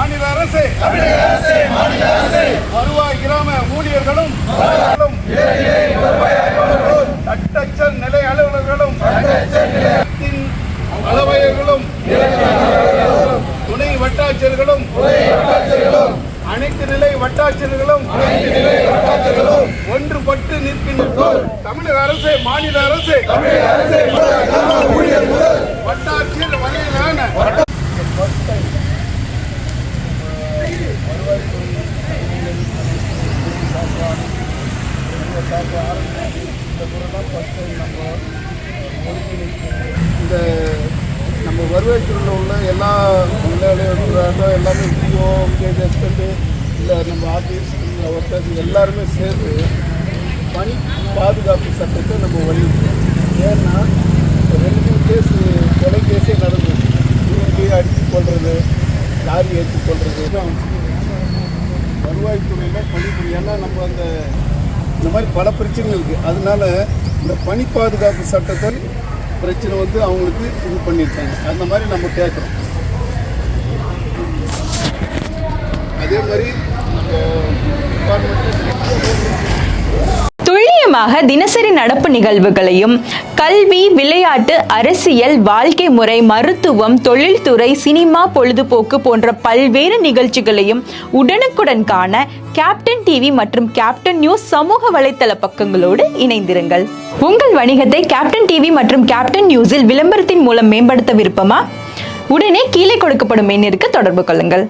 மாநில அரசு வருவாய் கிராம ஊழியர்களும் தட்டச்சல் நிலை அலுவலர்களும் அளவையர்களும் துணை வட்டாட்சியர்களும் அனைத்து நிலை வட்டாட்சியர்களும் ஒன்றுபட்டு நிற்கின்றோம். தமிழக அரசு மாநில அரசு வட்டாட்சியர் வரையிலான இந்த நம்ம வருவாய்த்துறையில் உள்ள எல்லா எல்லாமே விஓ ஹஸ்பண்டு இல்லை நம்ம ஆஃபீஸ் ஒர்க்கர்ஸ் எல்லாருமே சேர்ந்து பணி பாதுகாப்பு சட்டத்தை நம்ம வலியுறுத்தோம். ஏன்னா ரெண்டு 3 கேஸ் கொலை கேஸே நடந்தது. இவங்க அடித்து கொள்வது, லாரி ஏற்றி கொள்வது வருவாய்த்துறையில் பணிபுரி. ஏன்னா நம்ம இந்த மாதிரி பல பிரச்சனைகள் இருக்குது. அதனால இந்த பணி பாதுகாப்பு சட்டத்தில் பிரச்சனை அவங்களுக்கு இது பண்ணியிருக்காங்க. அந்த மாதிரி நம்ம கேட்குறோம். அதே மாதிரி துல்லியமாக தினசரி நடப்பு நிகழ்வுகளையும் கல்வி, விளையாட்டு, அரசியல், வாழ்க்கை முறை, மருத்துவம், தொழில்துறை, சினிமா, பொழுதுபோக்கு போன்ற பல்வேறு நிகழ்ச்சிகளையும் உடனுக்குடன் காண கேப்டன் டிவி மற்றும் கேப்டன் நியூஸ் சமூக வலைத்தள பக்கங்களோடு இணைந்திருங்கள். உங்கள் வணிகத்தை கேப்டன் டிவி மற்றும் கேப்டன் நியூஸில் விளம்பரத்தின் மூலம் மேம்படுத்த விருப்பமா? உடனே கீழே கொடுக்கப்படும் எண்ணிற்கு தொடர்பு கொள்ளுங்கள்.